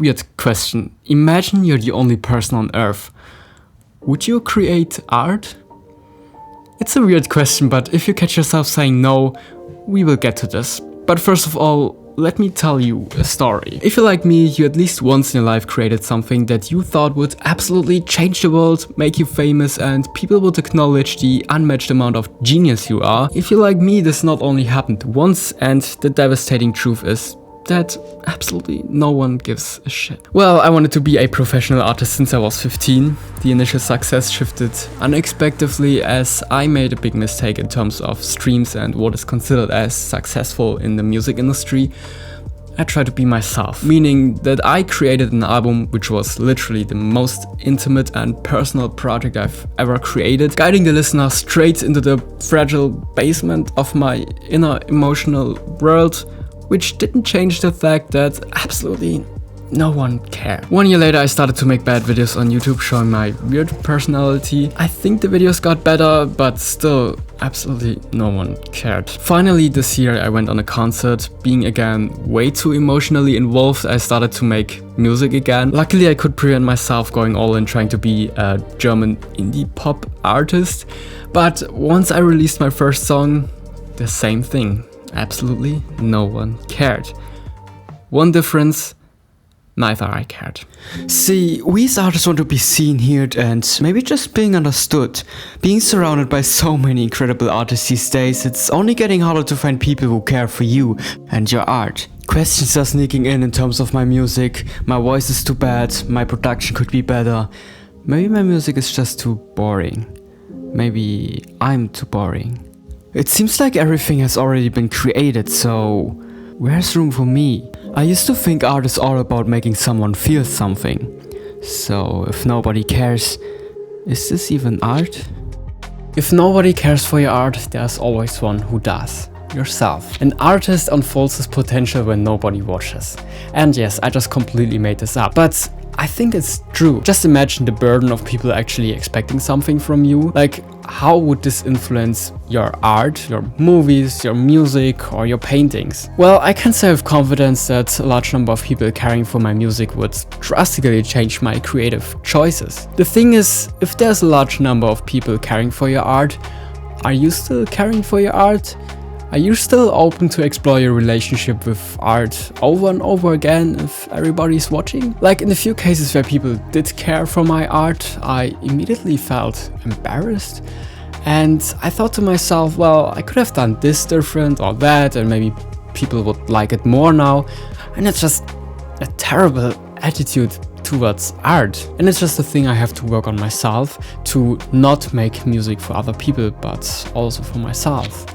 weird question. Imagine you're the only person on Earth. Would you create art? It's a weird question, but if you catch yourself saying no, we will get to this. But first of all, let me tell you a story. If you're like me, you at least once in your life created something that you thought would absolutely change the world, make you famous, and people would acknowledge the unmatched amount of genius you are. If you're like me, this not only happened once, and the devastating truth is that absolutely no one gives a shit. Well, I wanted to be a professional artist since I was 15. The initial success shifted unexpectedly as I made a big mistake in terms of streams and what is considered as successful in the music industry. I tried to be myself, meaning that I created an album which was literally the most intimate and personal project I've ever created, guiding the listener straight into the fragile basement of my inner emotional world, which didn't change the fact that absolutely no one cared. 1 year later, I started to make bad videos on YouTube showing my weird personality. I think the videos got better, but still, absolutely no one cared. Finally, this year I went on a concert. Being again way too emotionally involved, I started to make music again. Luckily, I could prevent myself going all in trying to be a German indie pop artist. But once I released my first song, the same thing. Absolutely no one cared. One difference, neither I cared. See, we as artists want to be seen, heard, and maybe just being understood. Being surrounded by so many incredible artists these days, it's only getting harder to find people who care for you and your art. Questions are sneaking in terms of my music. My voice is too bad, my production could be better. Maybe my music is just too boring. Maybe I'm too boring. It seems like everything has already been created, so where's room for me? I used to think art is all about making someone feel something. So if nobody cares, is this even art? If nobody cares for your art, there's always one who does. Yourself. An artist unfolds his potential when nobody watches. And yes, I just completely made this up, but I think it's true. Just imagine the burden of people actually expecting something from you. Like, how would this influence your art, your movies, your music, or your paintings? Well, I can say with confidence that a large number of people caring for my music would drastically change my creative choices. The thing is, if there's a large number of people caring for your art, are you still caring for your art? Are you still open to explore your relationship with art over and over again if everybody's watching? Like in the few cases where people did care for my art, I immediately felt embarrassed. And I thought to myself, well, I could have done this different or that, and maybe people would like it more now. And it's just a terrible attitude towards art. And it's just a thing I have to work on myself, to not make music for other people, but also for myself.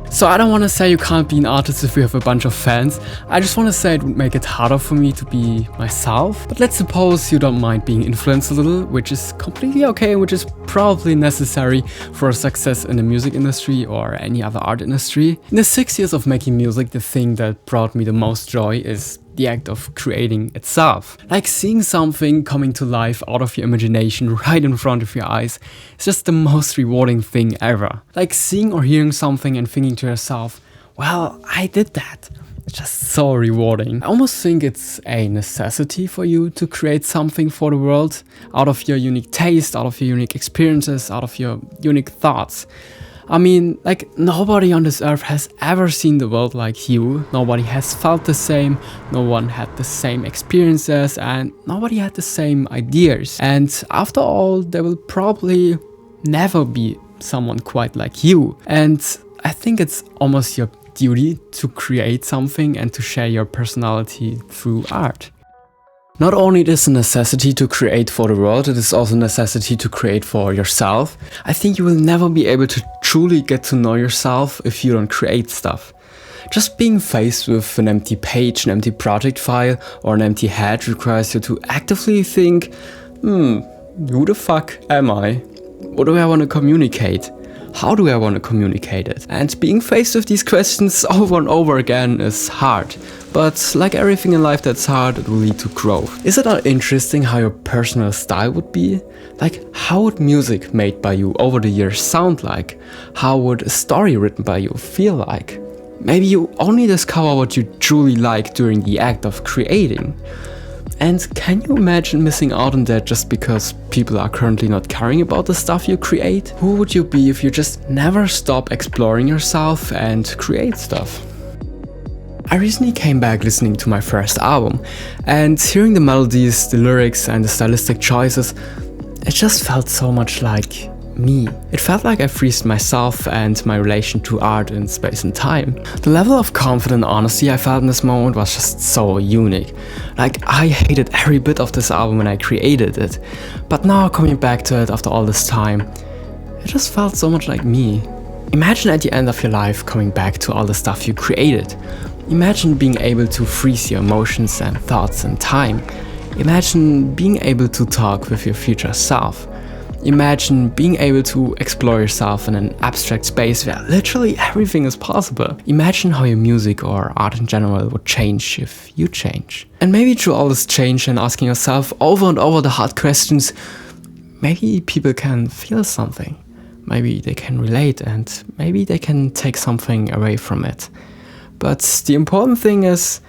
So I don't want to say you can't be an artist if you have a bunch of fans. I just want to say it would make it harder for me to be myself. But let's suppose you don't mind being influenced a little, which is completely okay and which is probably necessary for success in the music industry or any other art industry. In the 6 years of making music, the thing that brought me the most joy is the act of creating itself. Like seeing something coming to life out of your imagination right in front of your eyes is just the most rewarding thing ever. Like seeing or hearing something and thinking to yourself, well, I did that. It's just so rewarding. I almost think it's a necessity for you to create something for the world out of your unique taste, out of your unique experiences, out of your unique thoughts. I mean, like, nobody on this earth has ever seen the world like you. Nobody has felt the same, no one had the same experiences, and nobody had the same ideas. And after all, there will probably never be someone quite like you. And I think it's almost your duty to create something and to share your personality through art. Not only it is a necessity to create for the world, it is also a necessity to create for yourself. I think you will never be able to truly get to know yourself if you don't create stuff. Just being faced with an empty page, an empty project file, or an empty head requires you to actively think, who the fuck am I? What do I want to communicate? How do I want to communicate it? And being faced with these questions over and over again is hard. But like everything in life that's hard, it will lead to growth. Is it not interesting how your personal style would be? Like, how would music made by you over the years sound like? How would a story written by you feel like? Maybe you only discover what you truly like during the act of creating. And can you imagine missing out on that just because people are currently not caring about the stuff you create? Who would you be if you just never stop exploring yourself and create stuff? I recently came back listening to my first album, and hearing the melodies, the lyrics and the stylistic choices, it just felt so much like me. It felt like I freezed myself and my relation to art in space and time. The level of confident honesty I felt in this moment was just so unique. Like, I hated every bit of this album when I created it, but now coming back to it after all this time, it just felt so much like me. Imagine at the end of your life coming back to all the stuff you created. Imagine being able to freeze your emotions and thoughts in time. Imagine being able to talk with your future self. Imagine being able to explore yourself in an abstract space where literally everything is possible. Imagine how your music or art in general would change if you change. And maybe through all this change and asking yourself over and over the hard questions, maybe people can feel something. Maybe they can relate and maybe they can take something away from it. But the important thing is,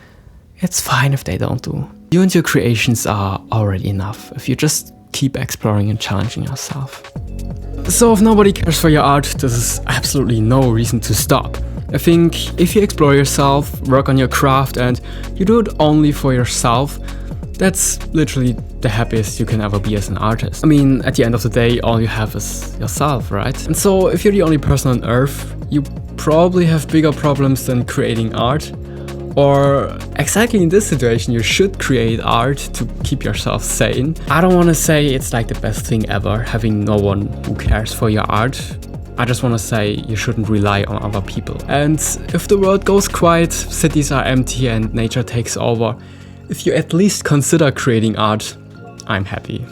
it's fine if they don't do. You and your creations are already enough if you just keep exploring and challenging yourself. So if nobody cares for your art, this is absolutely no reason to stop. I think if you explore yourself, work on your craft and you do it only for yourself, that's literally the happiest you can ever be as an artist. I mean, at the end of the day, all you have is yourself, right? And so if you're the only person on earth, you probably have bigger problems than creating art. Or exactly in this situation, you should create art to keep yourself sane. I don't want to say it's like the best thing ever, having no one who cares for your art. I just want to say you shouldn't rely on other people. And if the world goes quiet, cities are empty and nature takes over, if you at least consider creating art, I'm happy.